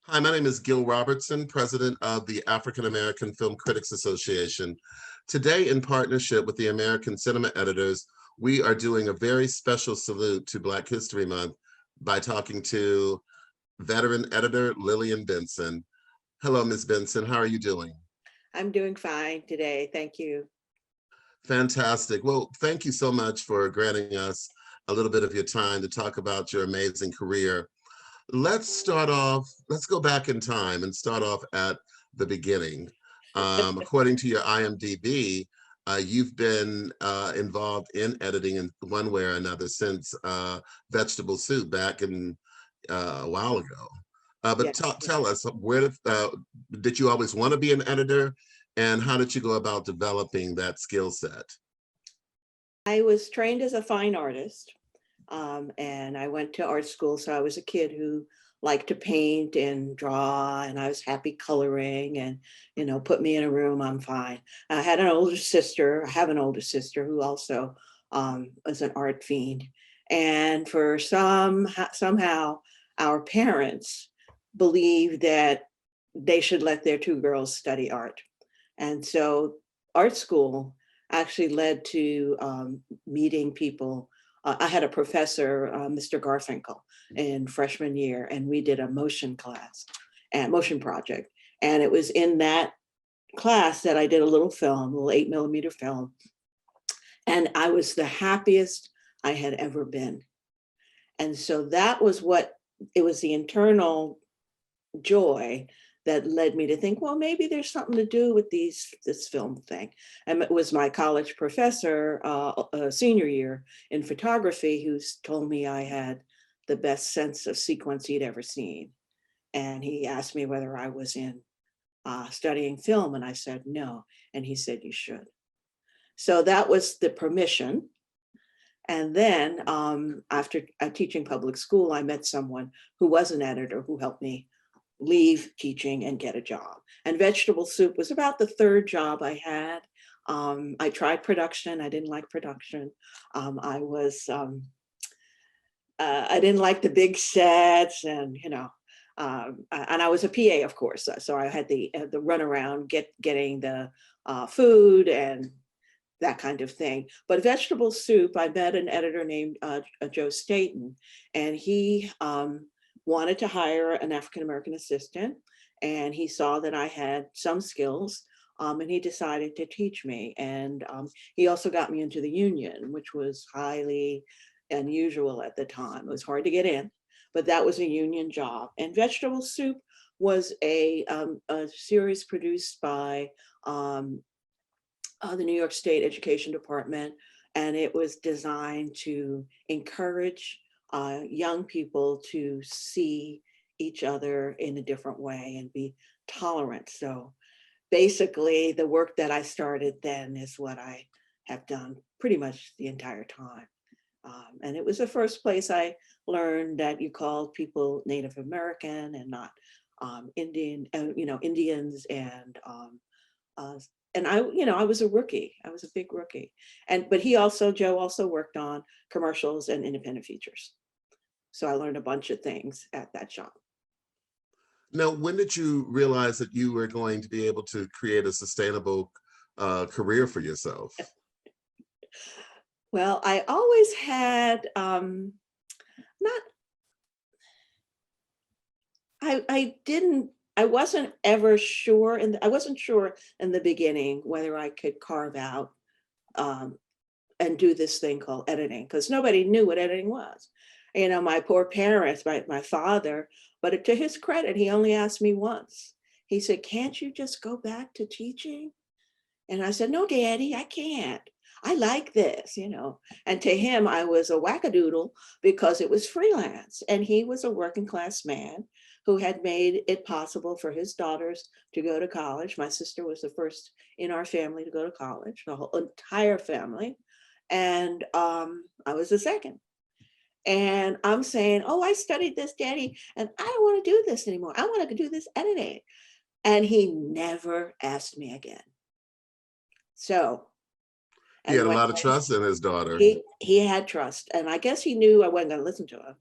Hi, my name is Gil Robertson, president of the African American Film Critics Association. Today, in partnership with the American Cinema Editors, we are doing a very special salute to Black History Month by talking to veteran editor Lillian Benson. Hello, Ms. Benson. How are you doing? I'm doing fine today. Thank you. Fantastic. Well, thank you so much for granting us a little bit of your time to talk about your amazing career. Let's go back in time and start off at the beginning. According to your IMDb, you've been involved in editing in one way or another since Vegetable Soup back in a while ago. But Yes. tell us, did you always want to be an editor, and how did you go about developing that skill set? I was trained as a fine artist, and I went to art school. So I was a kid who liked to paint and draw, and I was happy coloring, and, put me in a room, I'm fine. I had an older sister, I have an older sister who also was an art fiend. And for somehow our parents believed that they should let their two girls study art. And so art school actually led to meeting people. I had a professor, Mr. Garfinkel, in freshman year, and we did a motion class and motion project. And it was in that class that I did a little film, a little 8mm film. And I was the happiest I had ever been. And so that was it was the internal joy that led me to think, well, maybe there's something to do with this film thing. And it was my college professor, senior year in photography, who told me I had the best sense of sequence he'd ever seen. And he asked me whether I was in studying film, and I said no. And he said, you should. So that was the permission. And then after teaching public school, I met someone who was an editor who helped me leave teaching and get a job. And Vegetable Soup was about the third job I had. I tried production. I didn't like production. I didn't like the big sets, and and I was a PA, of course. So I had the run around, getting the food and that kind of thing. But Vegetable Soup, I met an editor named Joe Staten, and he wanted to hire an African-American assistant, and he saw that I had some skills, and he decided to teach me. And he also got me into the union, which was highly unusual at the time. It was hard to get in, but that was a union job. And Vegetable Soup was a series produced by the New York State Education Department, and it was designed to encourage young people to see each other in a different way and be tolerant. So basically, the work that I started then is what I have done pretty much the entire time. And it was the first place I learned that you called people Native American and not Indian, Indians, and I was a rookie. I was a big rookie. But Joe also worked on commercials and independent features. So I learned a bunch of things at that job. Now, when did you realize that you were going to be able to create a sustainable career for yourself? Well, I always had I wasn't ever sure, I wasn't sure in the beginning whether I could carve out and do this thing called editing, because nobody knew what editing was. My poor parents, my father, but to his credit, he only asked me once. He said, can't you just go back to teaching? And I said, no, Daddy, I can't. I like this, And to him, I was a wackadoodle because it was freelance. And he was a working class man who had made it possible for his daughters to go to college. My sister was the first in our family to go to college, the whole entire family. And I was the second. And I'm saying, oh, I studied this, Daddy, and I don't want to do this anymore. I want to do this editing. And he never asked me again. So, He and had a when lot of trust in his daughter. he had trust, and I guess he knew I wasn't going to listen to him.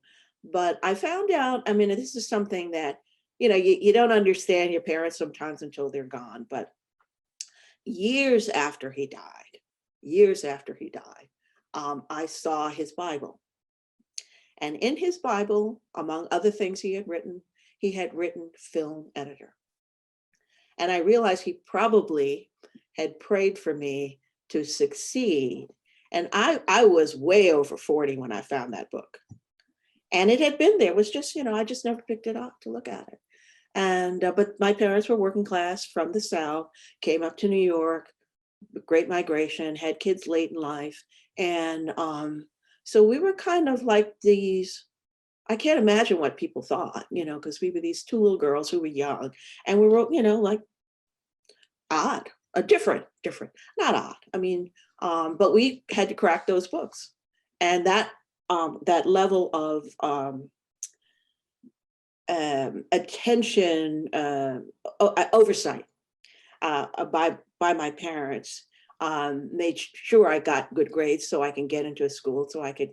But I found out, I mean, this is something that, you don't understand your parents sometimes until they're gone. But years after he died, I saw his Bible. And in his Bible, among other things he had written film editor. And I realized he probably had prayed for me to succeed. And I was way over 40 when I found that book. And it had been there. It was just, I just never picked it up to look at it. And, but my parents were working class from the South, came up to New York, Great Migration, had kids late in life. And so we were kind of like these, I can't imagine what people thought, because we were these two little girls who were young, and we were, like odd, different, not odd. I mean, but we had to crack those books, and that level of attention, oversight by my parents made sure I got good grades so I can get into a school, so I could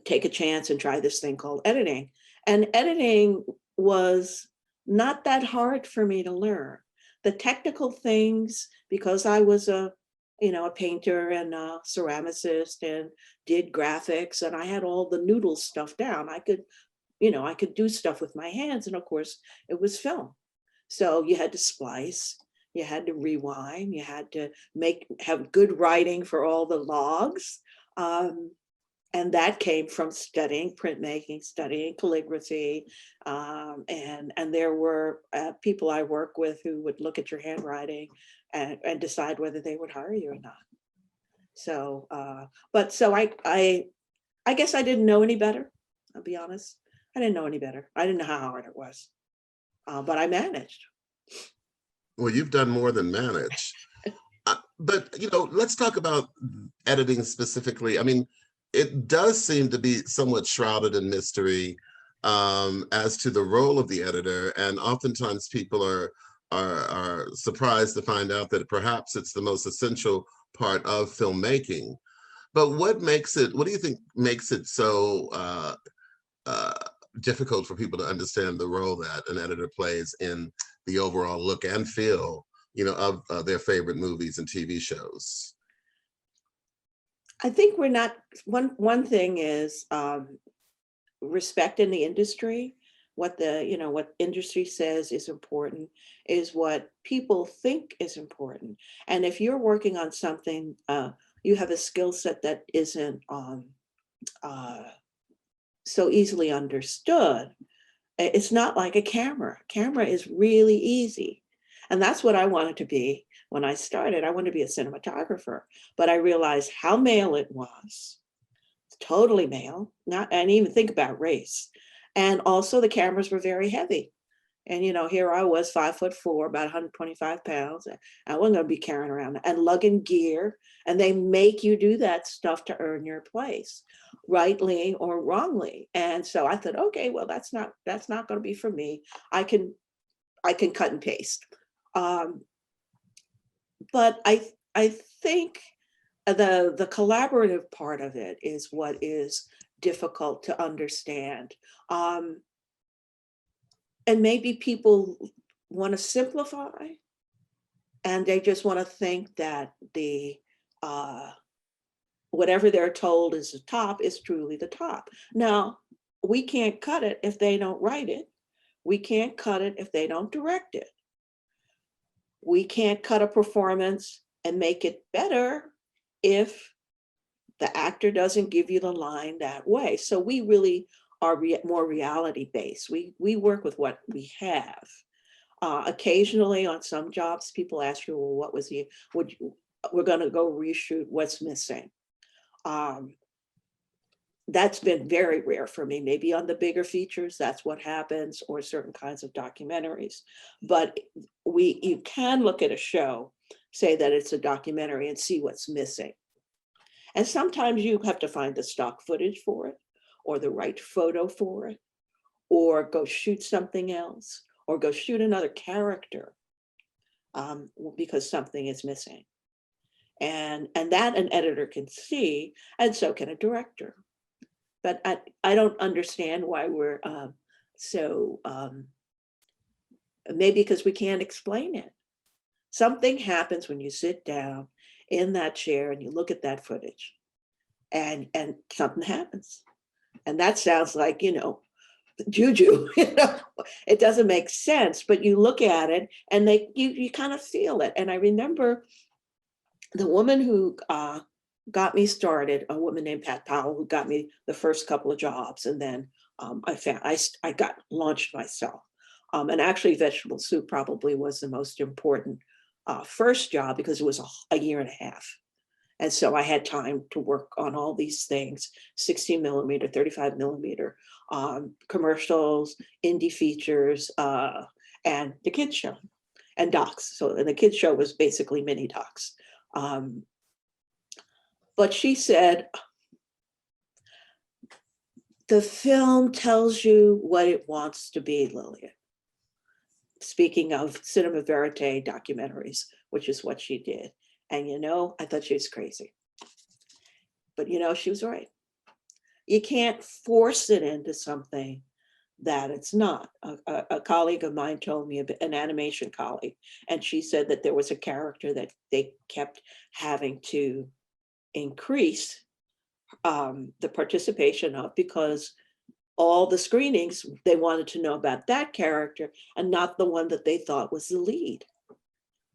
take a chance and try this thing called editing. And editing was not that hard for me to learn. The technical things, because I was a painter and a ceramicist and did graphics, and I had all the noodle stuff down. I could do stuff with my hands, and of course it was film. So you had to splice, you had to rewind, you had to have good writing for all the logs. And that came from studying printmaking, studying calligraphy. And there were people I work with who would look at your handwriting and decide whether they would hire you or not. So, I guess I didn't know any better. I'll be honest. I didn't know any better. I didn't know how hard it was, but I managed. Well, you've done more than manage. But, let's talk about editing specifically. I mean, it does seem to be somewhat shrouded in mystery as to the role of the editor. And oftentimes people are surprised to find out that perhaps it's the most essential part of filmmaking. But what do you think makes it so difficult for people to understand the role that an editor plays in the overall look and feel, of their favorite movies and TV shows? I think we're not, one thing is respect in the industry. What what industry says is important is what people think is important. And if you're working on something, you have a skill set that isn't so easily understood. It's not like a camera. Camera is really easy. And that's what I wanted to be when I started. I wanted to be a cinematographer, but I realized how male it was. Totally male, and even think about race. And also the cameras were very heavy. And here I was 5'4", about 125 pounds. I wasn't going to be carrying around and lugging gear. And they make you do that stuff to earn your place, rightly or wrongly. And so I thought, okay, well, that's not going to be for me. I can cut and paste. But I think the collaborative part of it is what is difficult to understand. And maybe people want to simplify, and they just want to think that the whatever they're told is the top is truly the top. Now, we can't cut it if they don't write it. We can't cut it if they don't direct it. We can't cut a performance and make it better if the actor doesn't give you the line that way. So we really are more reality based. We work with what we have. Occasionally on some jobs, people ask you, well, we're going to go reshoot, what's missing? That's been very rare for me. Maybe on the bigger features, that's what happens, or certain kinds of documentaries. But you can look at a show, say that it's a documentary, and see what's missing. And sometimes you have to find the stock footage for it, or the right photo for it, or go shoot something else, or go shoot another character. because something is missing. And that an editor can see, and so can a director. But I don't understand why we're maybe because we can't explain it. Something happens when you sit down in that chair and you look at that footage, and something happens. And that sounds like, juju. It doesn't make sense, but you look at it and you kind of feel it. And I remember the woman who got me started, a woman named Pat Powell, who got me the first couple of jobs, and then I got launched myself. And actually, vegetable soup probably was the most important first job, because it was a year and a half. And so I had time to work on all these things: 16 millimeter, 35 millimeter, commercials, indie features, and the kids show, and docs. And the kids show was basically mini docs. But she said, the film tells you what it wants to be, Lillian. Speaking of cinema verite documentaries, which is what she did. And, I thought she was crazy. But, she was right. You can't force it into something that it's not. A colleague of mine told me, an animation colleague, and she said that there was a character that they kept having to increase the participation of, because all the screenings, they wanted to know about that character and not the one that they thought was the lead.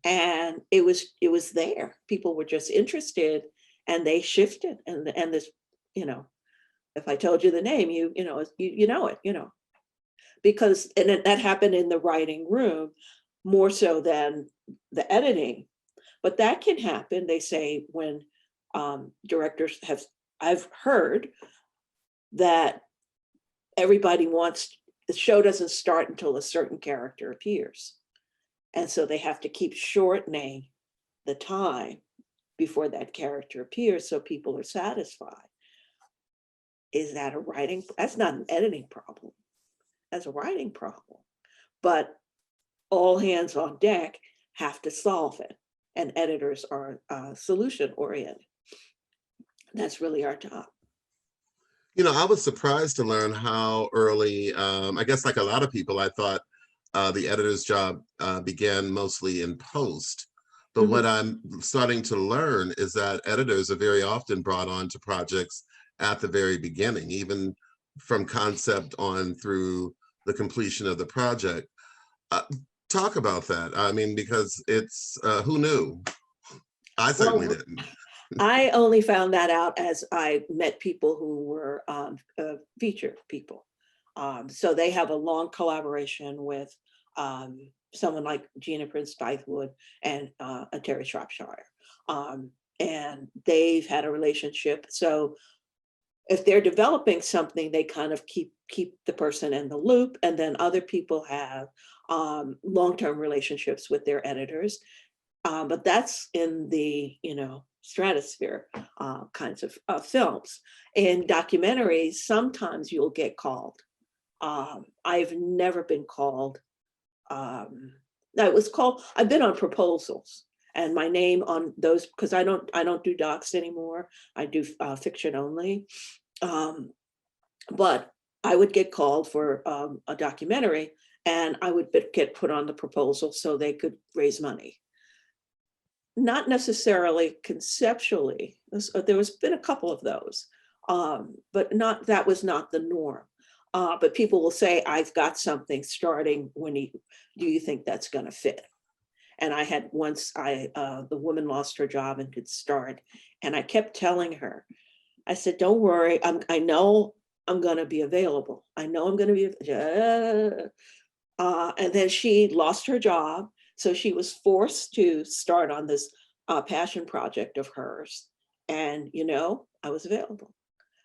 And it was there. People were just interested, and they shifted. And this, if I told you the name, you know it, because, and that happened in the writing room more so than the editing. But that can happen, they say, when directors have, I've heard that everybody wants, the show doesn't start until a certain character appears. And so they have to keep shortening the time before that character appears so people are satisfied. Is that a writing? That's not an editing problem. That's a writing problem. But all hands on deck have to solve it. And editors are solution oriented. That's really our job. I was surprised to learn how early, I guess like a lot of people, I thought the editor's job began mostly in post. But what I'm starting to learn is that editors are very often brought on to projects at the very beginning, even from concept on through the completion of the project. Talk about that. I mean, because it's, who knew? I certainly didn't. I only found that out as I met people who were feature people. So they have a long collaboration with someone like Gina Prince Bythewood and Terry Shropshire. And they've had a relationship. So if they're developing something, they kind of keep the person in the loop. And then other people have long-term relationships with their editors. But that's in the, stratosphere kinds of films. In documentaries, sometimes you'll get called. I've never been called. I've been on proposals, and my name on those, because I don't do docs anymore. I do fiction only. But I would get called for a documentary, and I would get put on the proposal so they could raise money. Not necessarily conceptually. There was been a couple of those, but that was not the norm. But people will say, I've got something starting. Do you think that's going to fit? And I had once, the woman lost her job and could start. And I kept telling her, I said, don't worry. I know I'm going to be available. I know I'm going to be, and then she lost her job. So she was forced to start on this passion project of hers. And, I was available.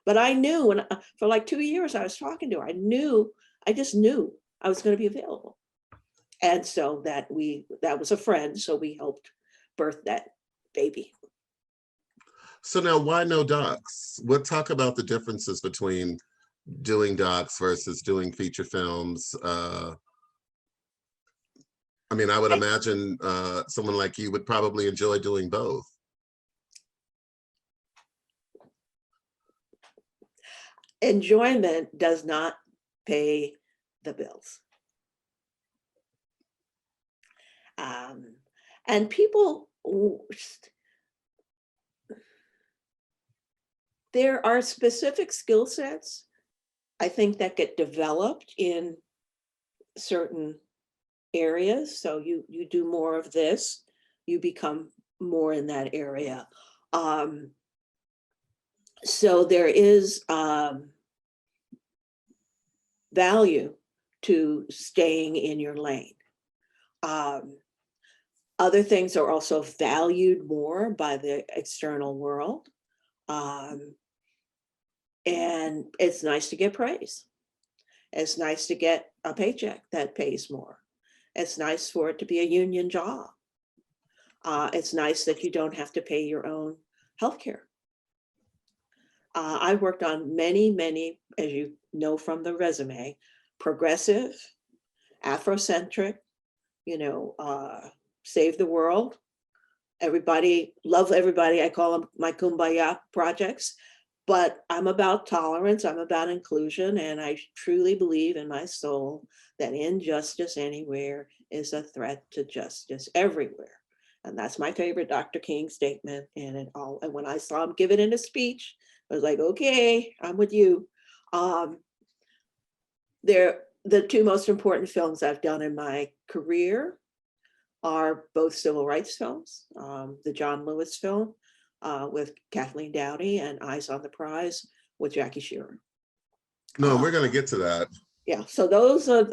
But I knew, for like 2 years I was talking to her, I just knew I was going to be available. And so that was a friend. So we helped birth that baby. So now, why no docs? Talk about the differences between doing docs versus doing feature films. I mean, I would imagine someone like you would probably enjoy doing both. Enjoyment does not pay the bills. And people, there are specific skill sets, I think, that get developed in certain areas. So you do more of this, you become more in that area. So there is value to staying in your lane. Other things are also valued more by the external world. And it's nice to get praise. It's nice to get a paycheck that pays more. It's nice for it to be a union job. It's nice that you don't have to pay your own healthcare. I worked on many, as you know from the resume, progressive, Afrocentric, save the world. Everybody, love everybody. I call them my kumbaya projects. But I'm about tolerance, I'm about inclusion, and I truly believe in my soul that injustice anywhere is a threat to justice everywhere. And that's my favorite Dr. King statement. And when I saw him give it in a speech, I was like, okay, I'm with you. They're the two most important films I've done in my career are both civil rights films, the John Lewis film, with Kathleen Dowdy, and Eyes on the Prize with Jackie Shearer. No, we're going to get to that. Yeah, so those are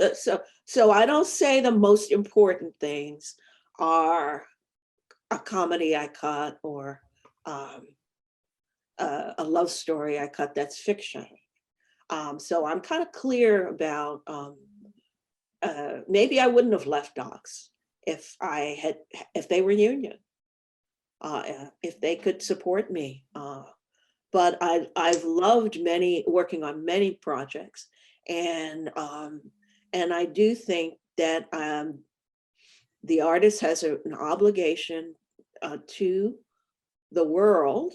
so I don't say the most important things are a comedy I cut or a love story I cut that's fiction. So I'm kind of clear about maybe I wouldn't have left docs if they were union. If they could support me. But I've loved working on many projects. And I do think that the artist has an obligation to the world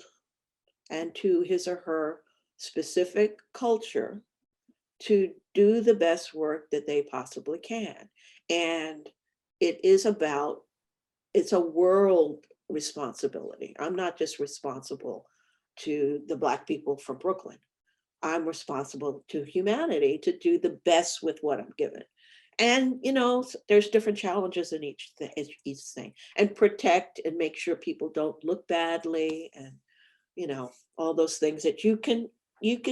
and to his or her specific culture to do the best work that they possibly can. And it's a world responsibility. I'm not just responsible to the Black people from Brooklyn. I'm responsible to humanity to do the best with what I'm given. And, there's different challenges in each thing, and protect and make sure people don't look badly, and, all those things that you can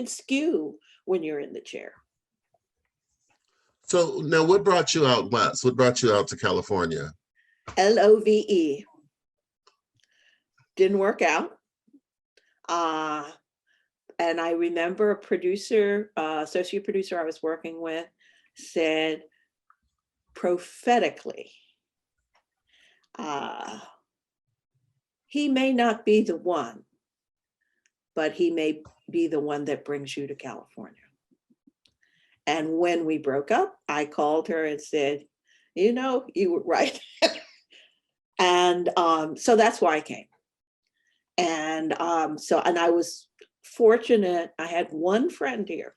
skew when you're in the chair. So now, what brought you out west? What brought you out to California? LOVE. Didn't work out. And I remember a producer, associate producer I was working with, said prophetically, he may not be the one, but he may be the one that brings you to California. And when we broke up, I called her and said, you were right. And so that's why I came. And and I was fortunate. I had one friend here,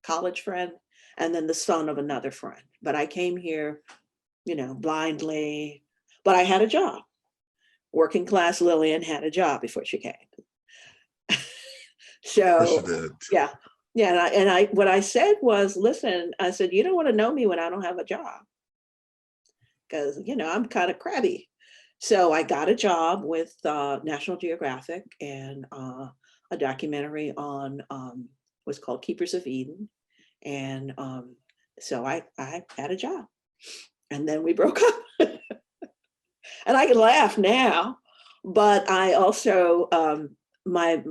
college friend, and then the son of another friend. But I came here, blindly, but I had a job. Working class Lillian had a job before she came. So, yeah. And what I said was, listen, I said, you don't want to know me when I don't have a job. Because, I'm kind of crabby. So I got a job with National Geographic and a documentary on what's called Keepers of Eden. And so I had a job. And then we broke up. And I can laugh now, but I also, my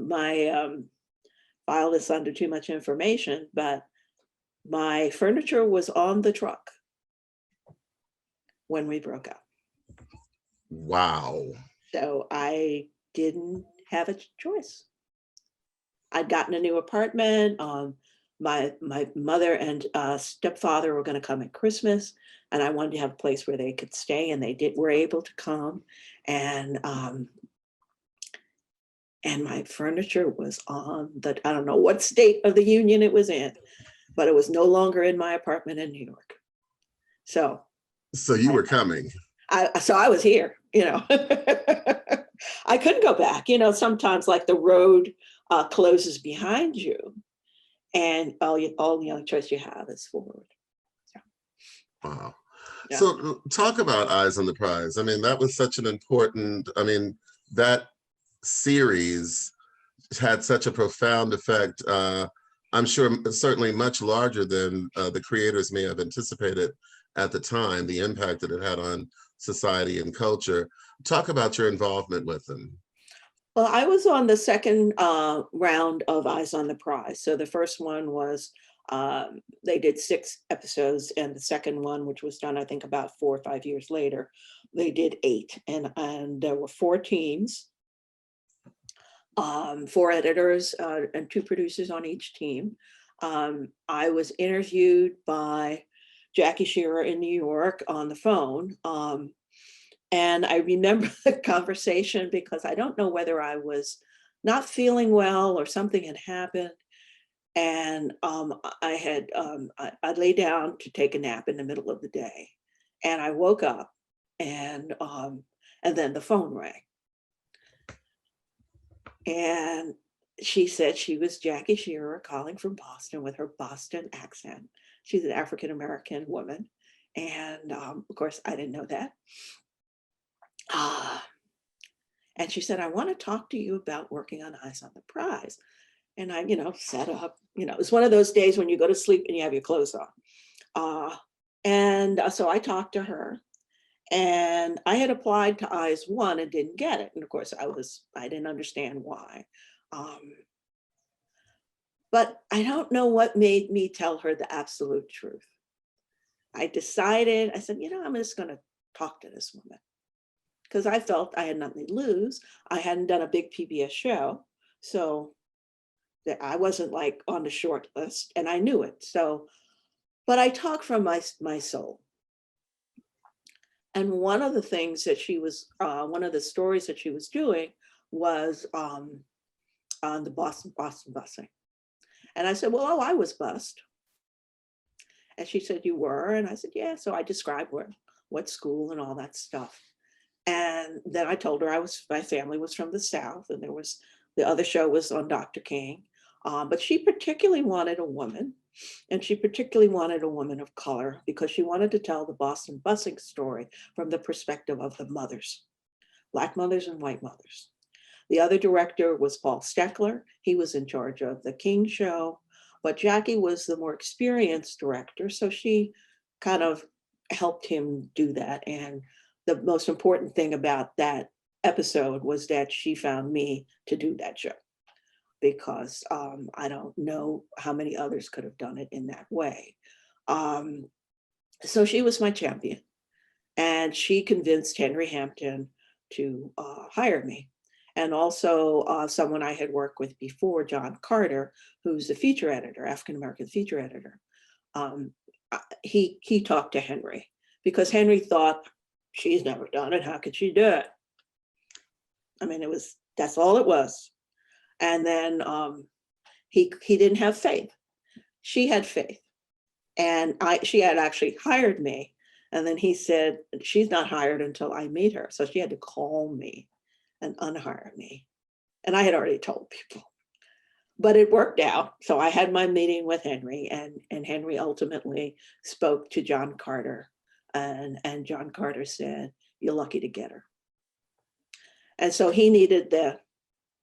file is under too much information, but my furniture was on the truck when we broke up. Wow. So I didn't have a choice. I'd gotten a new apartment. My mother and stepfather were going to come at Christmas. and I wanted to have a place where they could stay, and were able to come. And my furniture was on I don't know what state of the union it was in, but it was no longer in my apartment in New York. So you were coming. So I was here, I couldn't go back. Sometimes like the road closes behind you, and all the only choice you have is forward. So, wow. yeah. So talk about Eyes on the Prize. I mean, that was such an important, that series had such a profound effect. I'm sure certainly much larger than the creators may have anticipated at the time, the impact that it had on society and culture. Talk about your involvement with them. Well, I was on the second round of Eyes on the Prize. So the first one was, they did 6 episodes, and the second one, which was done, I think about 4 or 5 years later, they did 8. And there were 4 teams, 4 editors and 2 producers on each team. I was interviewed by Jackie Shearer in New York on the phone. And I remember the conversation because I don't know whether I was not feeling well or something had happened. And I lay down to take a nap in the middle of the day, and I woke up, and then the phone rang. And she said she was Jackie Shearer calling from Boston with her Boston accent. She's an African-American woman. And of course, I didn't know that. And she said, I want to talk to you about working on Eyes on the Prize. And I, sat up, it's one of those days when you go to sleep and you have your clothes on. So I talked to her, and I had applied to Eyes 1 and didn't get it. And of course I didn't understand why. But I don't know what made me tell her the absolute truth. I said, I'm just going to talk to this woman, because I felt I had nothing to lose. I hadn't done a big PBS show, so that I wasn't like on the short list, and I knew it. So, but I talked from my soul. And one of the things that one of the stories that she was doing was on the Boston busing. And I said, well, I was bused. And she said, you were? And I said, yeah. So I described what school and all that stuff. And then I told her my family was from the South, and the other show was on Dr. King. But she particularly wanted a woman, and she particularly wanted a woman of color, because she wanted to tell the Boston busing story from the perspective of the mothers, Black mothers and white mothers. The other director was Paul Steckler. He was in charge of the King show, but Jackie was the more experienced director, so she kind of helped him do that. And the most important thing about that episode was that she found me to do that show, because I don't know how many others could have done it in that way. So she was my champion, and she convinced Henry Hampton to hire me. And also someone I had worked with before, John Carter, who's the feature editor, African-American feature editor. He talked to Henry, because Henry thought, she's never done it, how could she do it? I mean, that's all it was. And then he didn't have faith. She had faith. And she had actually hired me. And then he said, she's not hired until I meet her. So she had to call me and unhire me. And I had already told people. But it worked out. So I had my meeting with Henry, and Henry ultimately spoke to John Carter. And John Carter said, you're lucky to get her. And so he needed the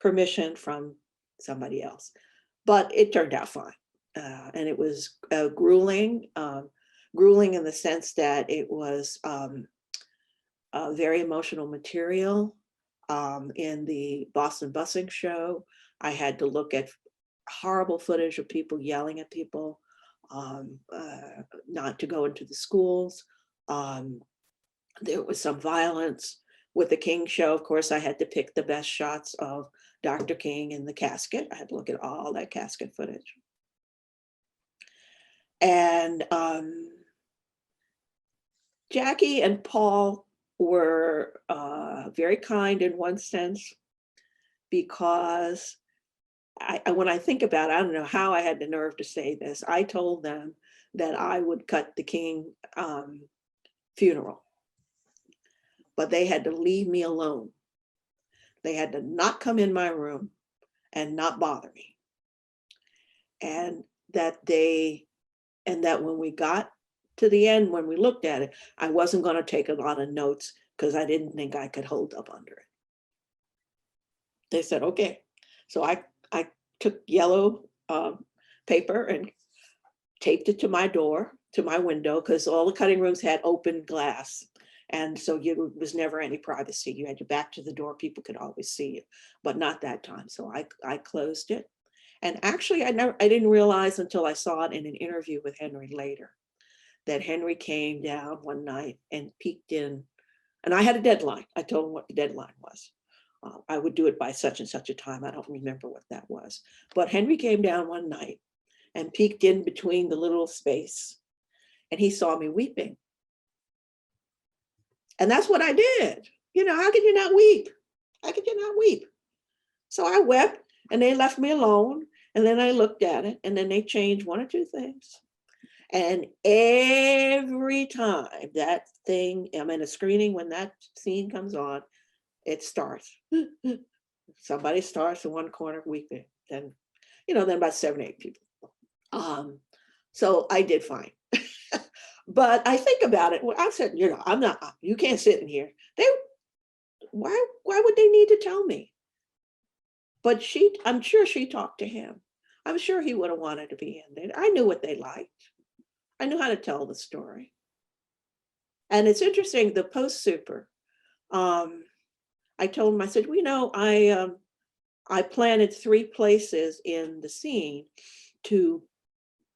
permission from somebody else. But it turned out fine. And it was grueling in the sense that it was very emotional material. In the Boston busing show, I had to look at horrible footage of people yelling at people, not to go into the schools. There was some violence. With the King show, of course, I had to pick the best shots of Dr. King in the casket. I had to look at all that casket footage. And Jackie and Paul were very kind in one sense, because when I think about it, I don't know how I had the nerve to say this. I told them that I would cut the King funeral, but they had to leave me alone. They had to not come in my room and not bother me. And that when we got to the end, when we looked at it, I wasn't going to take a lot of notes because I didn't think I could hold up under it. They said, okay. So I took yellow paper and taped it to my door, to my window, because all the cutting rooms had open glass. And so there was never any privacy. You had your back to the door, people could always see you, but not that time. So I closed it. And actually, I didn't realize until I saw it in an interview with Henry later, that Henry came down one night and peeked in. And I had a deadline. I told him what the deadline was. I would do it by such and such a time. I don't remember what that was. But Henry came down one night and peeked in between the little space, and he saw me weeping. And that's what I did. You know, how could you not weep? How could you not weep? So I wept, and they left me alone. And then I looked at it, and then they changed one or two things. And every time that thing, I'm in a screening, when that scene comes on, it starts. Somebody starts in one corner weeping. Then, then about 7 or 8 people. So I did fine. But I think about it. Well, I said, I'm not, you can't sit in here. Why would they need to tell me? But I'm sure she talked to him. I'm sure he would have wanted to be in there. I knew what they liked. I knew how to tell the story. And it's interesting, the post super, I told him, I said, I planted 3 places in the scene to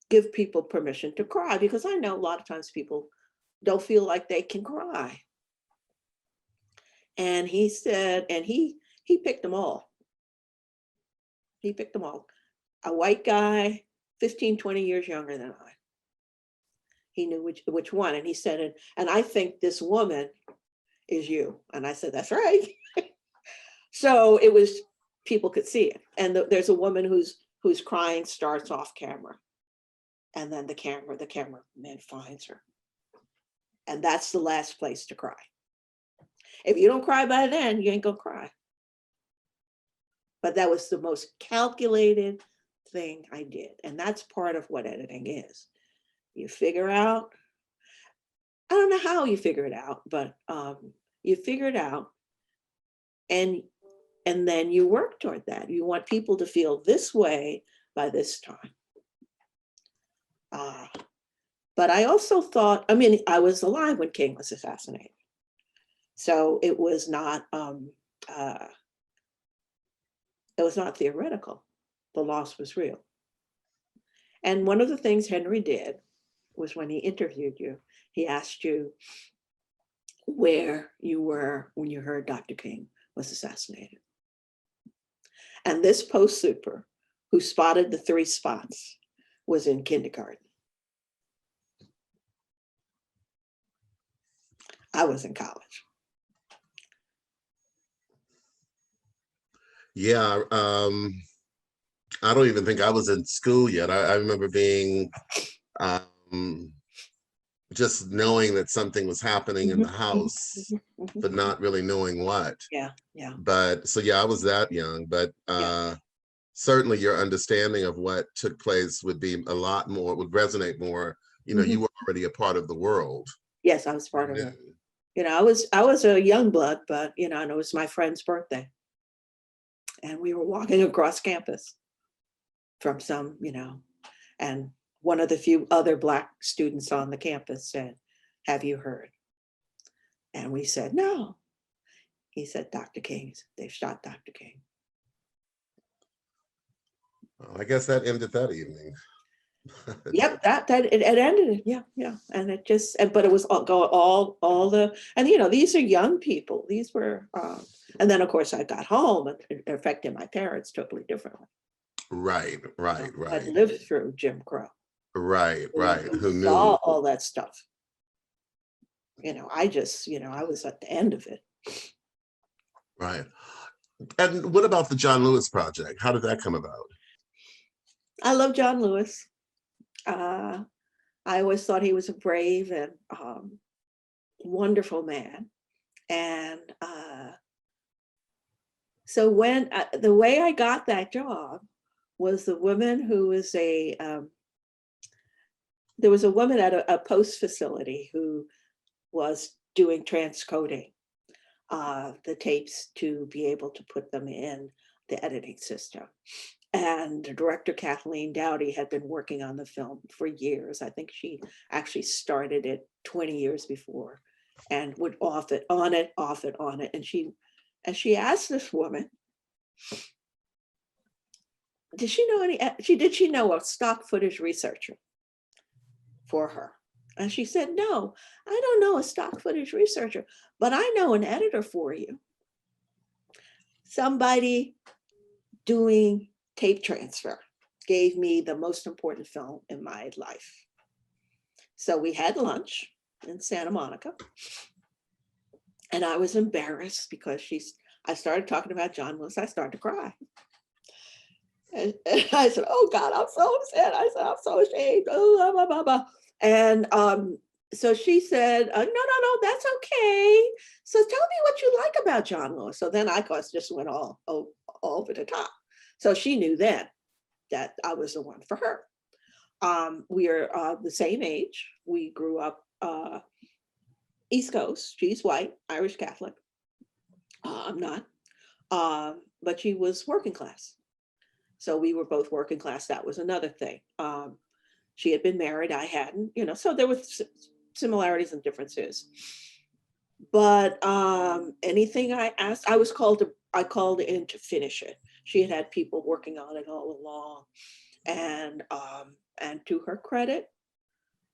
give people permission to cry, because I know a lot of times people don't feel like they can cry. And he said, and he picked them all. He picked them all. A white guy, 15, 20 years younger than I. He knew which one. And he said, and I think this woman is you. And I said, that's right. So it was, people could see it. And there's a woman who's crying, starts off camera. And then the cameraman finds her. And that's the last place to cry. If you don't cry by then, you ain't gonna cry. But that was the most calculated thing I did. And that's part of what editing is. You figure out, I don't know how you figure it out, but you figure it out, and then you work toward that. You want people to feel this way by this time. But I also thought, I was alive when King was assassinated. So it was not theoretical. The loss was real. And one of the things Henry did was, when he interviewed you, he asked you where you were when you heard Dr. King was assassinated. And this post super who spotted the 3 spots was in kindergarten. I was in college. Yeah, I don't even think I was in school yet. I remember being just knowing that something was happening in the house, but not really knowing what. Yeah. But so yeah, I was that young, but certainly your understanding of what took place would be a lot more, would resonate more. You were already a part of the world. Yes, I was part of it. I was a young blood, but and it was my friend's birthday. And we were walking across campus from some, and one of the few other Black students on the campus said, "Have you heard?" And we said, "No." He said, "Dr. King, they've shot Dr. King." Well, I guess that ended that evening. Yep, that it ended it. Yeah. And it just, but it was all the, and these are young people. These were, and then of course I got home, and it affected my parents totally differently. Right. I lived through Jim Crow. Right. Who knew saw all that stuff. I was at the end of it. Right. And what about the John Lewis Project? How did that come about? I love John Lewis. I always thought he was a brave and wonderful man. And so when the way I got that job was the woman who was there was a woman at a post facility who was doing transcoding the tapes to be able to put them in the editing system. And the director, Kathleen Dowdy, had been working on the film for years. I think she actually started it 20 years before and would off it, on it, off it, on it. And she asked this woman, did she know a stock footage researcher for her? And she said, no, I don't know a stock footage researcher, but I know an editor for you. Somebody doing tape transfer gave me the most important film in my life. So we had lunch in Santa Monica. And I was embarrassed because I started talking about John Lewis. I started to cry. And I said, oh God, I'm so upset. I said, I'm so ashamed. Oh, blah, blah, blah. And so she said, no, that's okay. So tell me what you like about John Lewis. So then I, of course, just went all over the top. So she knew then that I was the one for her. We are the same age. We grew up East Coast. She's white, Irish Catholic. I'm not. But she was working class. So we were both working class. That was another thing. She had been married, I hadn't, so there were similarities and differences. But anything I asked, I called in to finish it. She had people working on it all along. And to her credit,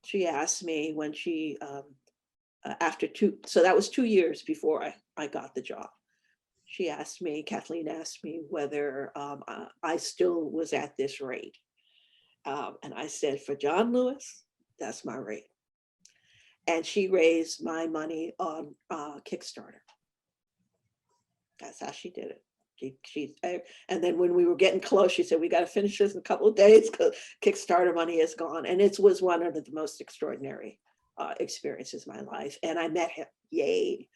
she asked me when she, so that was 2 years before I got the job. Kathleen asked me whether I still was at this rate. And I said, for John Lewis, that's my rate. And she raised my money on Kickstarter. That's how she did it. And then when we were getting close, she said, we got to finish this in a couple of days because Kickstarter money is gone. And it was one of the most extraordinary experiences of my life. And I met him. Yay.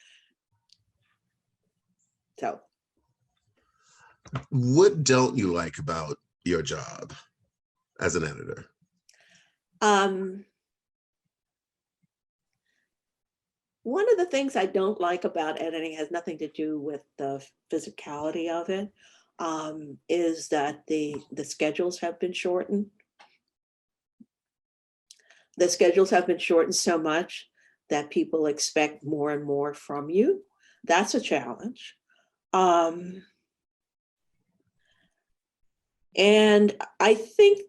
So. What don't you like about your job as an editor? One of the things I don't like about editing has nothing to do with the physicality of it, is that the schedules have been shortened. The schedules have been shortened so much that people expect more and more from you. That's a challenge. And I think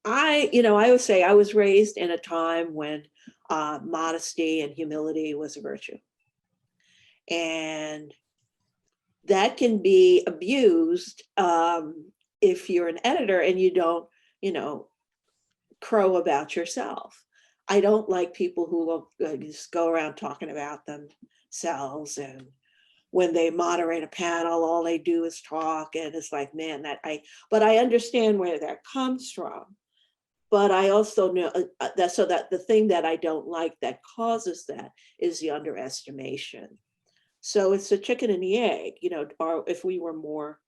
I always say I was raised in a time when modesty and humility was a virtue. And that can be abused if you're an editor and you don't, crow about yourself. I don't like people who will just go around talking about themselves, and when they moderate a panel, all they do is talk, and it's like, man, but I understand where that comes from. But I also know that the thing that I don't like that causes that is the underestimation. So it's the chicken and the egg, or if we were more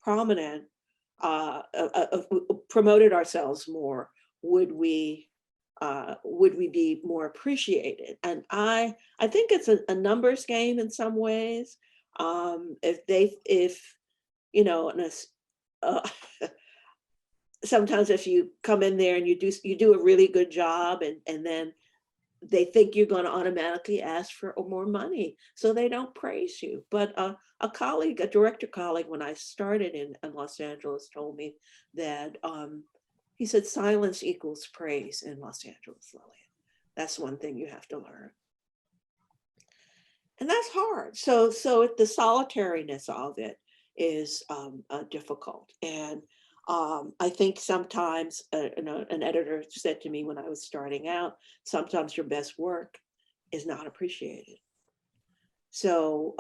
prominent, promoted ourselves more, would we be more appreciated? And I think it's a numbers game in some ways. Sometimes if you come in there and you do a really good job, and then they think you're going to automatically ask for more money, so they don't praise you. But a director colleague, when I started in Los Angeles, told me that he said silence equals praise in Los Angeles, Lillian. That's one thing you have to learn, and that's hard. So the solitariness of it is difficult. And I think sometimes an editor said to me when I was starting out, sometimes your best work is not appreciated. So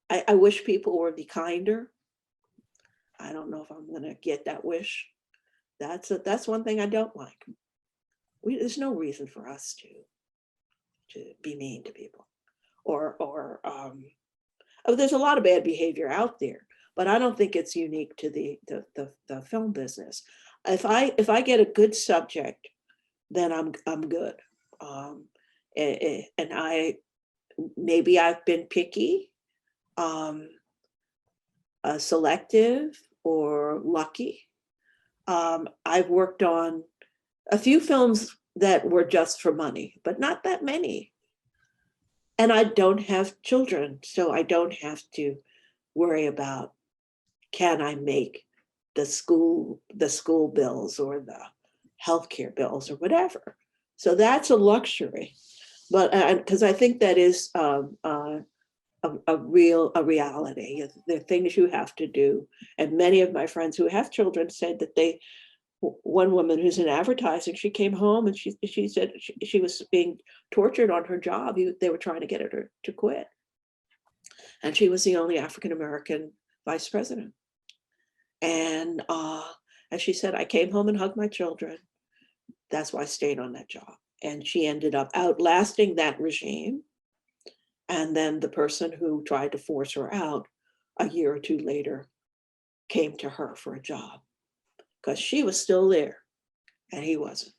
I wish people would be kinder. I don't know if I'm going to get that wish. That's one thing I don't like. There's no reason for us to be mean to people, or there's a lot of bad behavior out there, but I don't think it's unique to the film business. If I get a good subject, then I'm good. And maybe I've been picky, selective, or lucky. I've worked on a few films that were just for money, but not that many. And I don't have children, so I don't have to worry about, can I make the school bills or the healthcare bills or whatever. So that's a luxury. But because I think that is a reality. There are things you have to do. And many of my friends who have children said that one woman who's in advertising, she came home and she said she was being tortured on her job. They were trying to get her to quit. And she was the only African-American vice president. And as she said, I came home and hugged my children. That's why I stayed on that job. And she ended up outlasting that regime. And then the person who tried to force her out a year or two later came to her for a job because she was still there and he wasn't.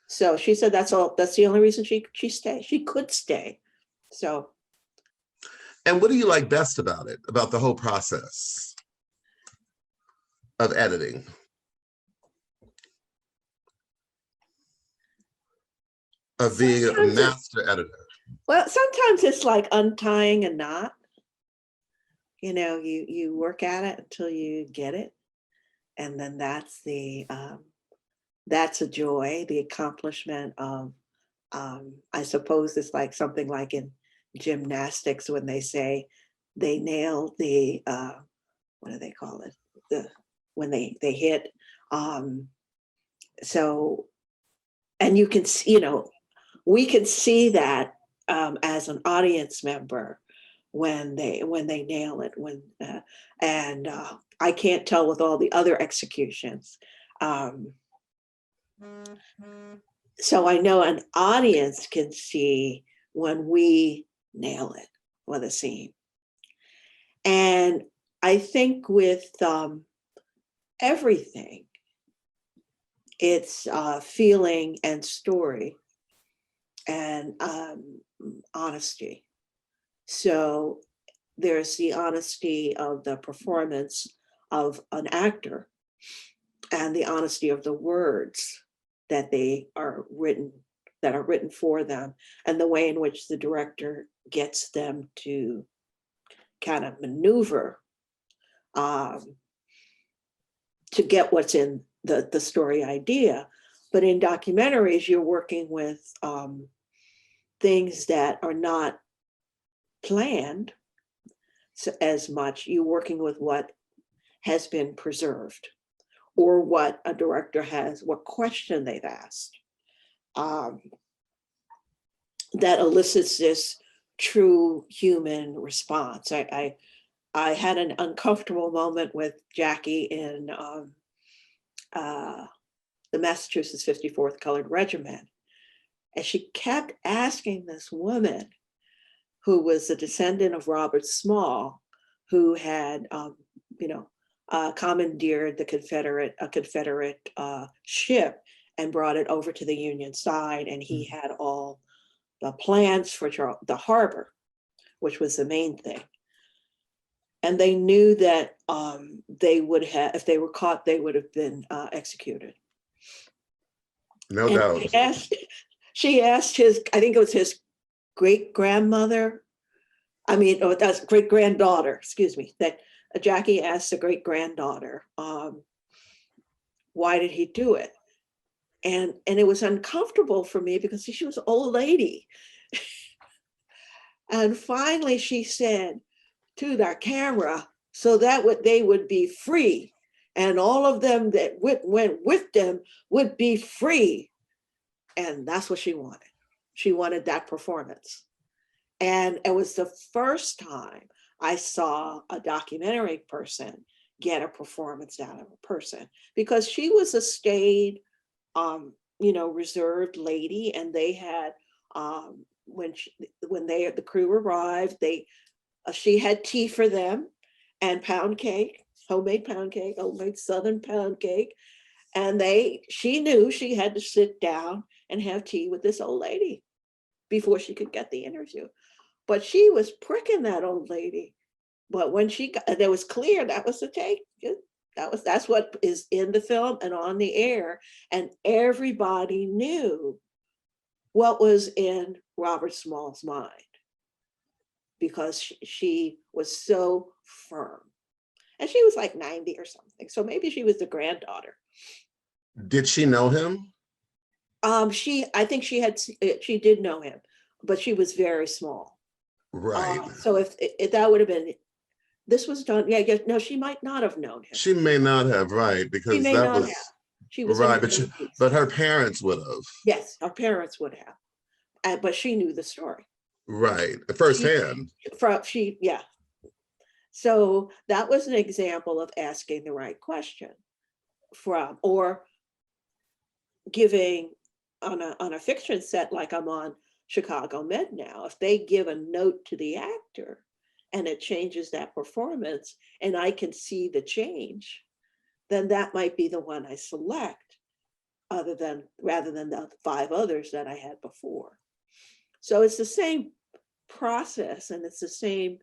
So she said that's the only reason she stayed. She could stay. So. And what do you like best about it, about the whole process of editing? Of being a master editor? Well, sometimes it's like untying a knot. You know, you work at it until you get it. And then that's a joy, the accomplishment of, I suppose it's like something like in gymnastics when they say they nailed the, what do they call it? When they hit. So, and you can see, we can see that as an audience member when they nail it, and I can't tell with all the other executions. So I know an audience can see when we nail it with a scene. And I think with everything, it's feeling and story and honesty. So there's the honesty of the performance of an actor and the honesty of the words that are written for them, and the way in which the director gets them to kind of maneuver to get what's in the story idea. But in documentaries, you're working with things that are not planned as much. You're working with what has been preserved, or what a director what question they've asked that elicits this true human response. I had an uncomfortable moment with Jackie in the Massachusetts 54th Colored Regiment. And she kept asking this woman, who was a descendant of Robert Small, who had, commandeered a Confederate ship and brought it over to the Union side. And he had all the plans for the harbor, which was the main thing. And they knew that they would have, if they were caught, they would have been executed. No doubt. She asked I think it was his great-grandmother, that's great-granddaughter, excuse me, that Jackie asked the great-granddaughter, why did he do it? And it was uncomfortable for me because she was an old lady. And finally she said to the camera, so that they would be free. And all of them that went with them would be free. And that's what she wanted. She wanted that performance. And it was the first time I saw a documentary person get a performance out of a person, because she was a staid, reserved lady. And they had, when the crew arrived, she had tea for them and pound cake, homemade Southern pound cake. And she knew she had to sit down and have tea with this old lady before she could get the interview. But she was pricking that old lady. But when it was clear that was the take. That's what is in the film and on the air. And everybody knew what was in Robert Small's mind, because she was so firm. And she was like 90 or something. So maybe she was the granddaughter. Did she know him? I think she did know him, but she was very small. Right. So if that would have been, this was done, no, she might not have known him. She may not have, right, because she may that not was, have. She was right, but her parents would have. Yes, her parents would have, but she knew the story. Right, firsthand. Yeah. So that was an example of asking the right question or giving on a fiction set, like I'm on Chicago Med now. If they give a note to the actor and it changes that performance and I can see the change, then that might be the one I select rather than the 5 others that I had before. So it's the same process, and it's the same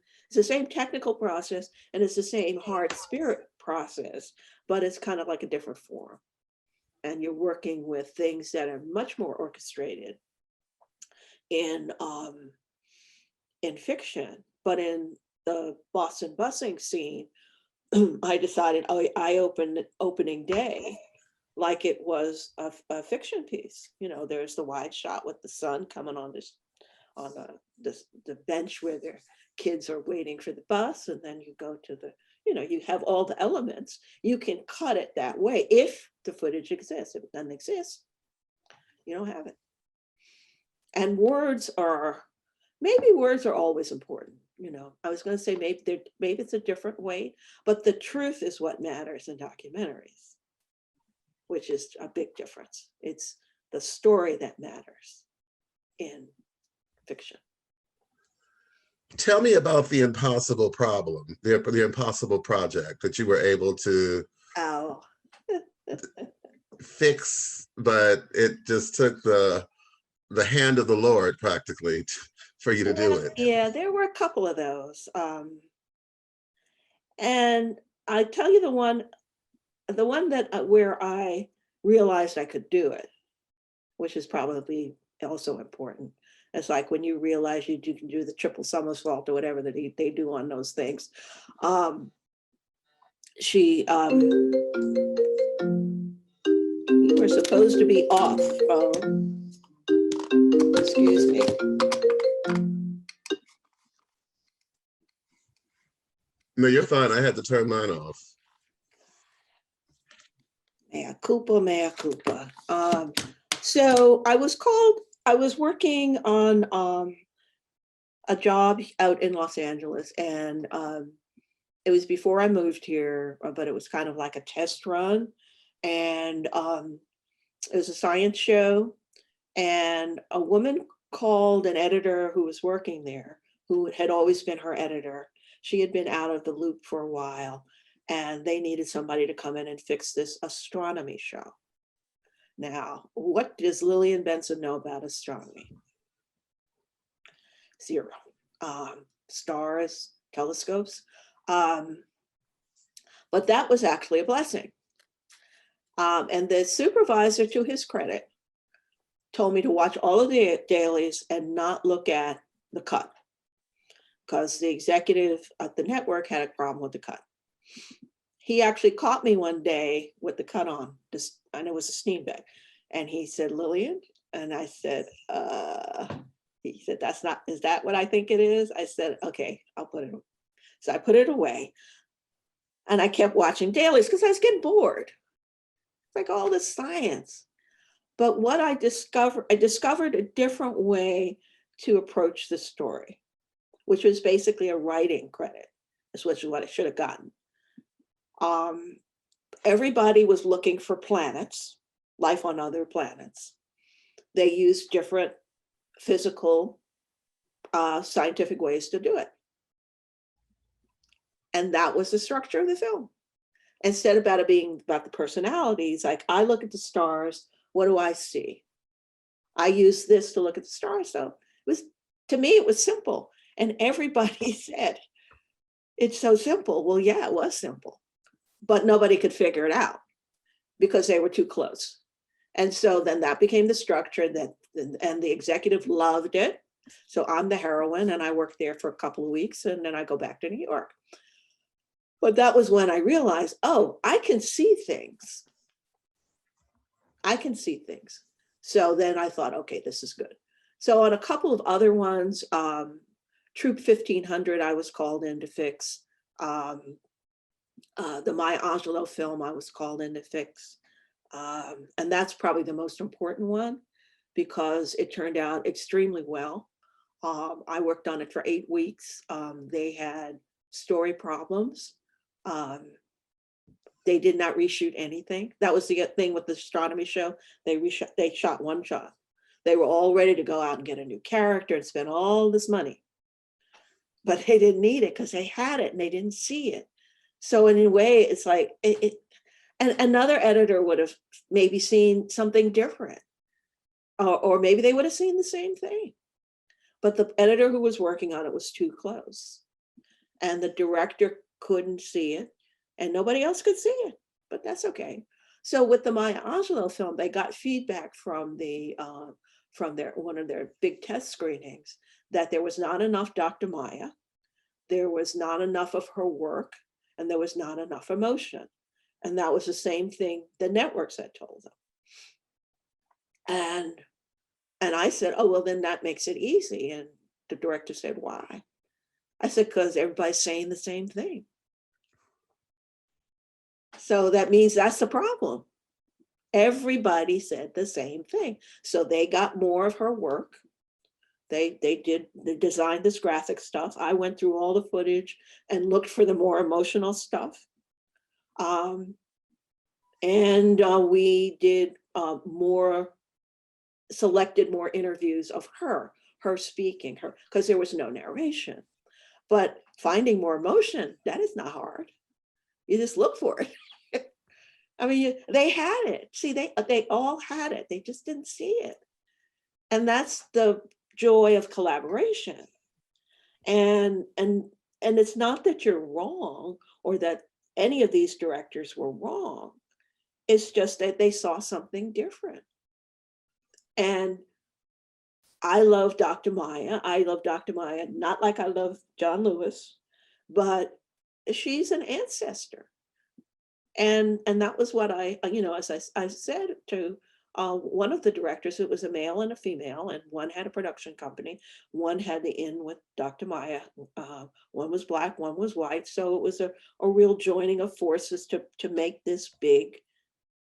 technical process, and it's the same heart spirit process, but it's kind of like a different form. And you're working with things that are much more orchestrated in fiction. But in the Boston busing scene, I decided I opened opening day like it was a fiction piece. There's the wide shot with the sun coming on the bench where their kids are waiting for the bus, and then you go to you have all the elements. You can cut it that way if the footage exists. If it doesn't exist, you don't have it. And words are always important. I was going to say maybe it's a different way, but the truth is what matters in documentaries, which is a big difference. It's the story that matters in fiction. Tell me about the impossible problem, the impossible project that you were able to fix, but it just took the hand of the Lord practically for you to do it. Yeah, there were a couple of those. And I tell you the one that where I realized I could do it, which is probably also important. It's like when you realize you can do the triple somersault or whatever that they do on those things. You were supposed to be off. Excuse me. No, you're fine. I had to turn mine off. Mea culpa. So I was working on a job out in Los Angeles, and it was before I moved here, but it was kind of like a test run. And it was a science show, and a woman called an editor who was working there, who had always been her editor. She had been out of the loop for a while, and they needed somebody to come in and fix this astronomy show. Now, what does Lillian Benson know about astronomy? Zero. Stars, telescopes. But that was actually a blessing. And the supervisor, to his credit, told me to watch all of the dailies and not look at the cut, because the executive at the network had a problem with the cut. He actually caught me one day with the cut on, and it was a steam bag. And he said, "Lillian," and I said, he said, is that what I think it is? I said, okay, I'll put it away. So I put it away. And I kept watching dailies because I was getting bored. Like all this science. But what I discovered a different way to approach the story, which was basically a writing credit, which is what I should have gotten. Everybody was looking for planets, life on other planets. They used different physical, scientific ways to do it. And that was the structure of the film. Instead about it being about the personalities, like I look at the stars, what do I see? I use this to look at the stars. So it was, to me, it was simple. And everybody said, it's so simple. Well, yeah, it was simple, but nobody could figure it out because they were too close. And so then that became the structure and the executive loved it. So I'm the heroine and I worked there for a couple of weeks and then I go back to New York. But that was when I realized, oh, I can see things. I can see things. So then I thought, okay, this is good. So on a couple of other ones, Troop 1500, I was called in to fix. The Maya Angelou film, I was called in to fix. And that's probably the most important one because it turned out extremely well. I worked on it for 8 weeks. They had story problems. They did not reshoot anything. That was the thing with the astronomy show. They shot one shot. They were all ready to go out and get a new character and spend all this money. But they didn't need it because they had it and they didn't see it. So in a way, it's like, and another editor would have maybe seen something different. Or maybe they would have seen the same thing. But the editor who was working on it was too close. And the director couldn't see it. And nobody else could see it, but that's okay. So with the Maya Angelou film, they got feedback from one of their big test screenings that there was not enough Dr. Maya, there was not enough of her work, and there was not enough emotion. And that was the same thing the networks had told them. And I said, oh, well, then that makes it easy. And the director said, why? I said, because everybody's saying the same thing. So that means that's the problem. Everybody said the same thing. So they got more of her work. They designed this graphic stuff. I went through all the footage and looked for the more emotional stuff. We did selected more interviews of her speaking, because there was no narration. But finding more emotion, that is not hard. You just look for it. I mean, they had it. See, they all had it. They just didn't see it. And that's the joy of collaboration. And it's not that you're wrong or that any of these directors were wrong. It's just that they saw something different. And I love Dr. Maya. I love Dr. Maya, not like I love John Lewis, but she's an ancestor. And that was what as I said to one of the directors, it was a male and a female, and one had a production company, one had the in with Dr. Maya, one was Black, one was white. So it was a real joining of forces to make this big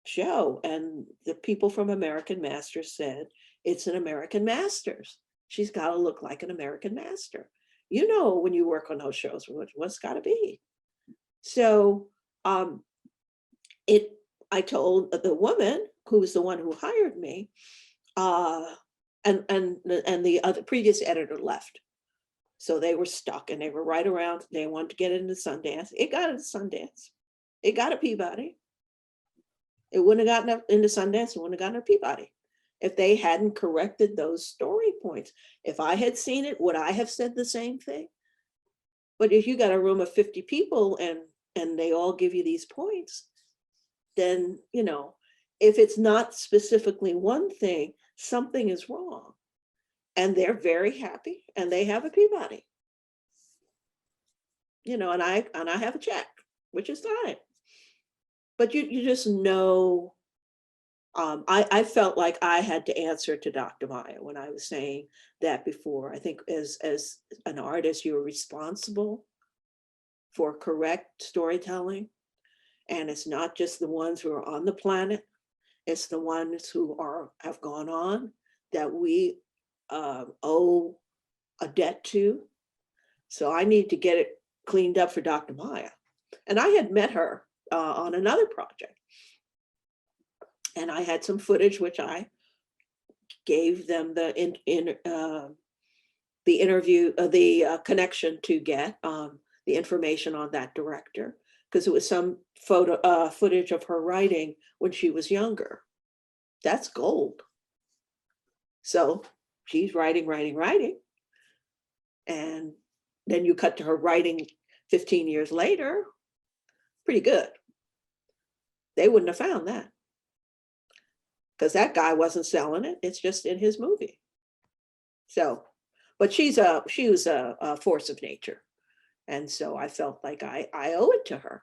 show. And the people from American Masters said, it's an American Masters. She's got to look like an American Master. You know, when you work on those shows, what's got to be. So I told the woman who was the one who hired me, and the other previous editor left. So they were stuck and they were right around, they wanted to get into Sundance. It got into Sundance. It got a Peabody. It wouldn't have gotten into Sundance, it wouldn't have gotten a Peabody if they hadn't corrected those story points. If I had seen it, would I have said the same thing? But if you got a room of 50 people and they all give you these points, then, if it's not specifically one thing, something is wrong. And they're very happy and they have a Peabody. And I have a check, which is fine. But you just know, I felt like I had to answer to Dr. Maya when I was saying that before. I think as an artist, you're responsible for correct storytelling. And it's not just the ones who are on the planet, it's the ones who have gone on that we owe a debt to. So I need to get it cleaned up for Dr. Maya. And I had met her on another project. And I had some footage, which I gave them the interview, the connection to get the information on that director, because it was some footage of her writing when she was younger. That's gold. So she's writing. And then you cut to her writing 15 years later, pretty good. They wouldn't have found that, because that guy wasn't selling it. It's just in his movie. So, but she was a force of nature. And so I felt like I owe it to her.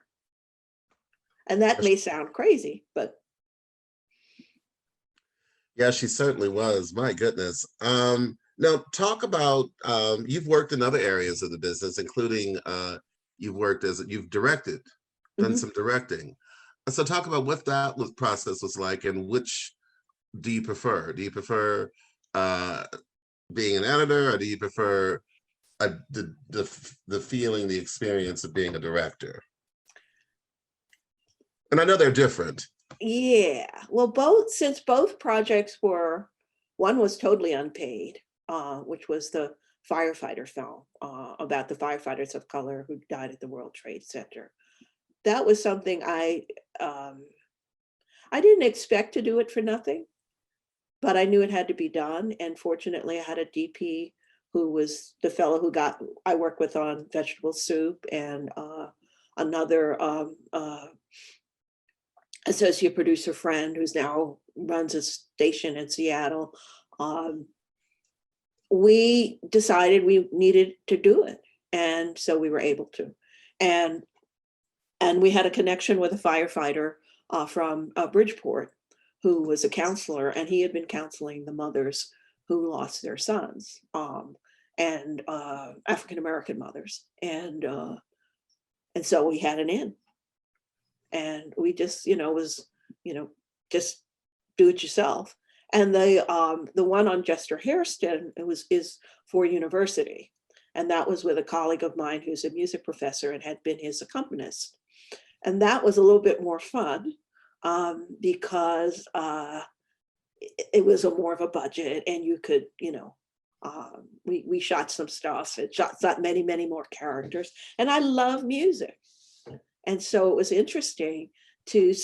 And that may sound crazy, but. Yeah, she certainly was. My goodness. Now talk about, you've worked in other areas of the business, including you've directed, done some directing. So talk about what that process was like, and which do you prefer? Do you prefer being an editor, or do you prefer the feeling, the experience of being a director? And I know they're different. Yeah, well, since both projects one was totally unpaid, which was the firefighter film about the firefighters of color who died at the World Trade Center. That was something I didn't expect to do it for nothing, but I knew it had to be done. And fortunately, I had a DP who was the fellow I worked with on Vegetable Soup, and another associate producer friend who's now runs a station in Seattle. We decided we needed to do it. And so we were able to. And we had a connection with a firefighter from Bridgeport, who was a counselor, and he had been counseling the mothers who lost their sons, and African-American mothers. And so we had an in. And we just, just do it yourself. And the one on Jester Hairston is for university. And that was with a colleague of mine who's a music professor and had been his accompanist. And that was a little bit more fun because it was more of a budget, and you could, we shot some stuff. It shot many, many more characters. And I love music. And so it was interesting to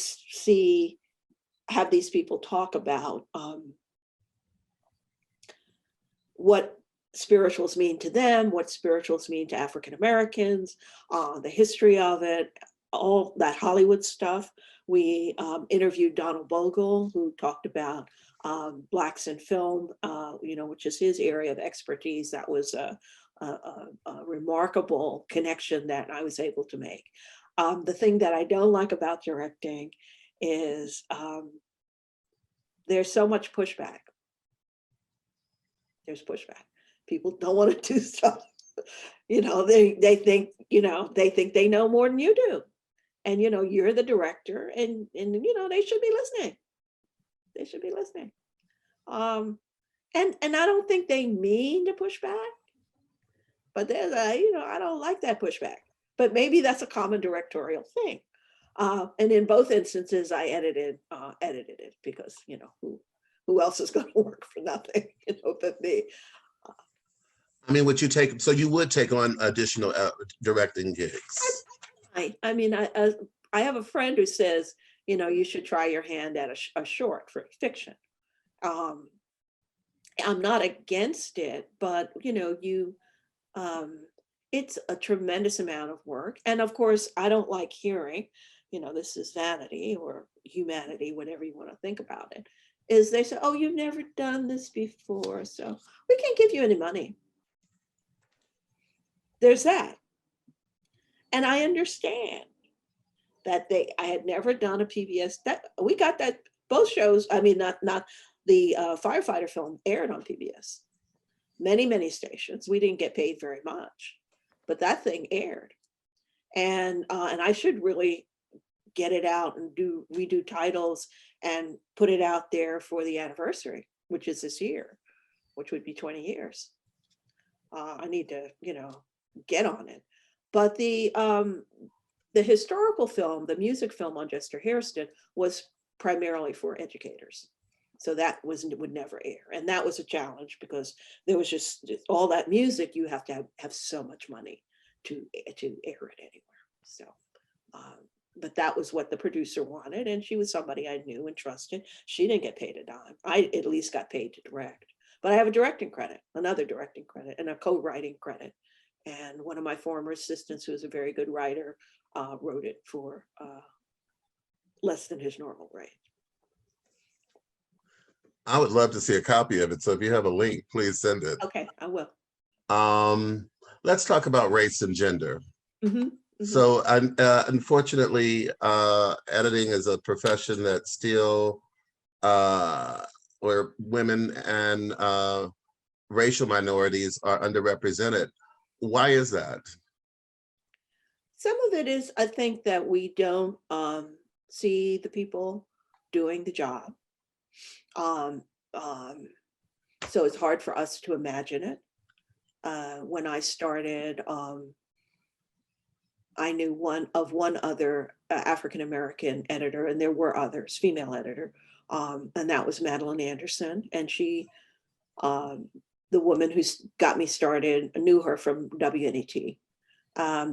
have these people talk about what spirituals mean to them, what spirituals mean to African Americans, the history of it, all that Hollywood stuff. We interviewed Donald Bogle, who talked about Blacks in film, which is his area of expertise. That was a remarkable connection that I was able to make. The thing that I don't like about directing is there's so much pushback. There's pushback. People don't want to do stuff. They think, they think they know more than you do. And, you're the director, and they should be listening. They should be listening. And I don't think they mean to push back, but there's I don't like that pushback. But maybe that's a common directorial thing. And in both instances, I edited it because, who else is going to work for nothing, but me. I mean, you would take on additional directing gigs? I have a friend who says, you should try your hand at a short for fiction. I'm not against it, but, it's a tremendous amount of work. And of course, I don't like hearing, this is vanity or humanity, whatever you want to think about it, is they say, oh, you've never done this before, so we can't give you any money. There's that. And I understand that I had never done a PBS, that we got that, both shows, not the firefighter film aired on PBS, many, many stations. We didn't get paid very much, but that thing aired. and I should really get it out and redo titles and put it out there for the anniversary, which is this year, which would be 20 years. I need to, get on it. But the historical film, the music film on Chester Hairston, was primarily for educators. So that would never air. And that was a challenge because there was just all that music, you have to have so much money to air it anywhere. So, but that was what the producer wanted. And she was somebody I knew and trusted. She didn't get paid a dime. I at least got paid to direct. But I have a directing credit, another directing credit, and a co-writing credit. And one of my former assistants, who was a very good writer, wrote it for less than his normal rate. I would love to see a copy of it. So if you have a link, please send it. Okay, I will. Let's talk about race and gender. Mm-hmm, mm-hmm. So unfortunately, editing is a profession that still, where women and racial minorities are underrepresented. Why is that? Some of it is, I think, that we don't see the people doing the job. So it's hard for us to imagine it. When I started, I knew one other African-American editor, and there were others, female editor, and that was Madeline Anderson. And she, the woman who got me started, knew her from WNET.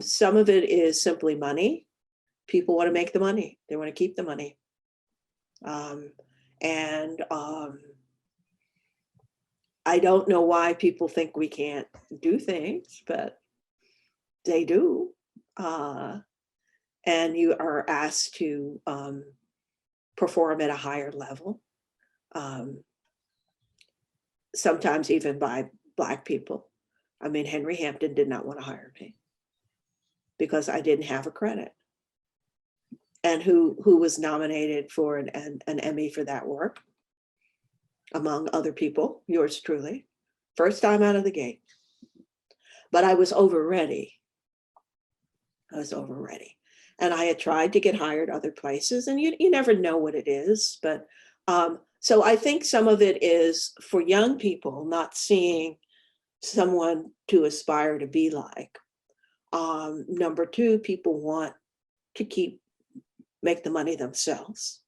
Some of it is simply money. People want to make the money. They want to keep the money. I don't know why people think we can't do things, but they do. And you are asked to perform at a higher level, sometimes even by Black people. I mean, Henry Hampton did not want to hire me because I didn't have a credit. And who was nominated for an Emmy for that work, among other people, yours truly, first time out of the gate. But I was over ready. And I had tried to get hired other places, and you never know what it is. But so I think some of it is for young people not seeing someone to aspire to be like. Number two, people want to make the money themselves.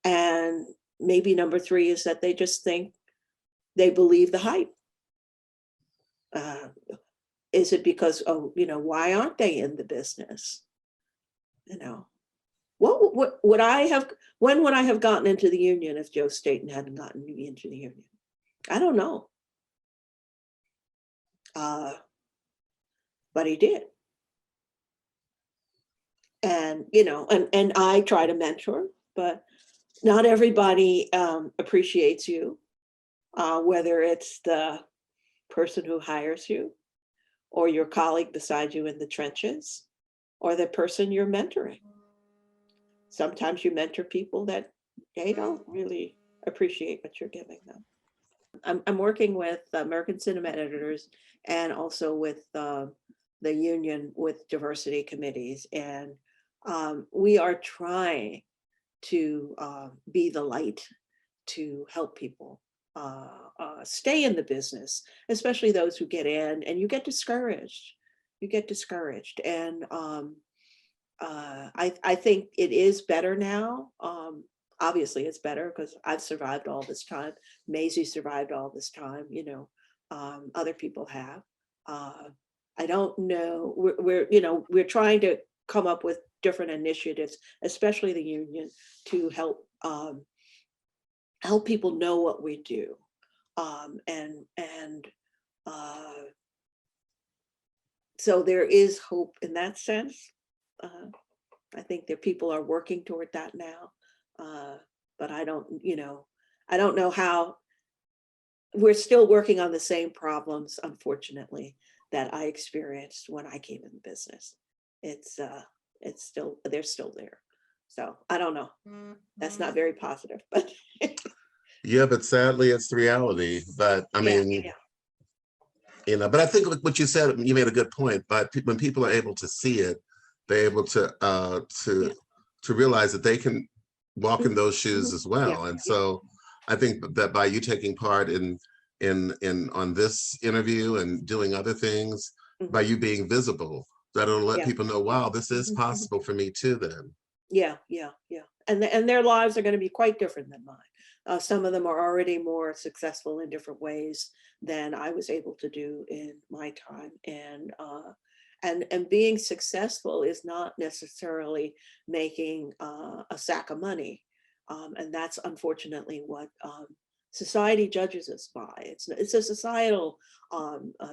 And maybe number three is that they just think they believe the hype. Is it because, why aren't they in the business? What would I have, when would I have gotten into the union if Joe Staten hadn't gotten me into the union? I don't know. But he did. And, and I try to mentor, but not everybody appreciates you, whether it's the person who hires you or your colleague beside you in the trenches or the person you're mentoring. Sometimes you mentor people that they don't really appreciate what you're giving them. I'm working with American Cinema Editors and also with the union with diversity committees. And we are trying to be the light to help people stay in the business, especially those who get in and you get discouraged. And I think it is better now. Obviously it's better because I've survived all this time. Maisie survived all this time, other people have. I don't know, we're trying to come up with different initiatives, especially the union, to help people know what we do. So there is hope in that sense. I think that people are working toward that now. But I don't know how. We're still working on the same problems, unfortunately, that I experienced when I came in the business. They're still there. So I don't know. That's not very positive, but yeah, but sadly it's the reality. But I mean, but I think what you said, you made a good point. But when people are able to see it, they're able Yeah. to realize that they can walk in those shoes Mhm. as Yeah. well. And so I think that by you taking part in on this interview and doing other things, by Mhm. you being visible, that'll let Yeah. people know, wow, this is Mhm. Mhm. possible for me too then. Yeah, yeah, yeah. And their lives are going to be quite different than mine. Some of them are already more successful in different ways than I was able to do in my time. And being successful is not necessarily making a sack of money. And that's unfortunately what society judges us by. It's a societal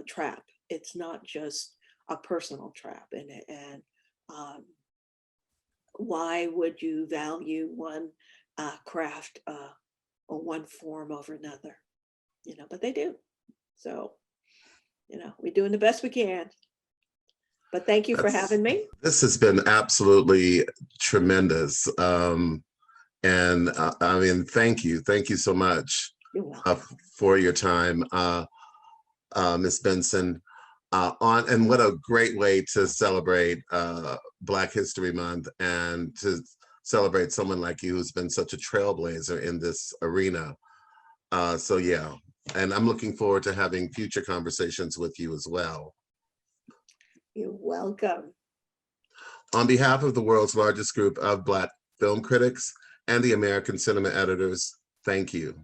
trap. It's not just a personal trap. And um, why would you value one craft or one form over another? But they do. So, we're doing the best we can. But thank you for That's having me. this has been absolutely tremendous. And I mean, thank you so much You're welcome. for your time, Ms. Benson. And what a great way to celebrate Black History Month and to celebrate someone like you who's been such a trailblazer in this arena. So yeah, and I'm looking forward to having future conversations with you as well. You're welcome. On behalf of the world's largest group of Black film critics and the American cinema editors, thank you.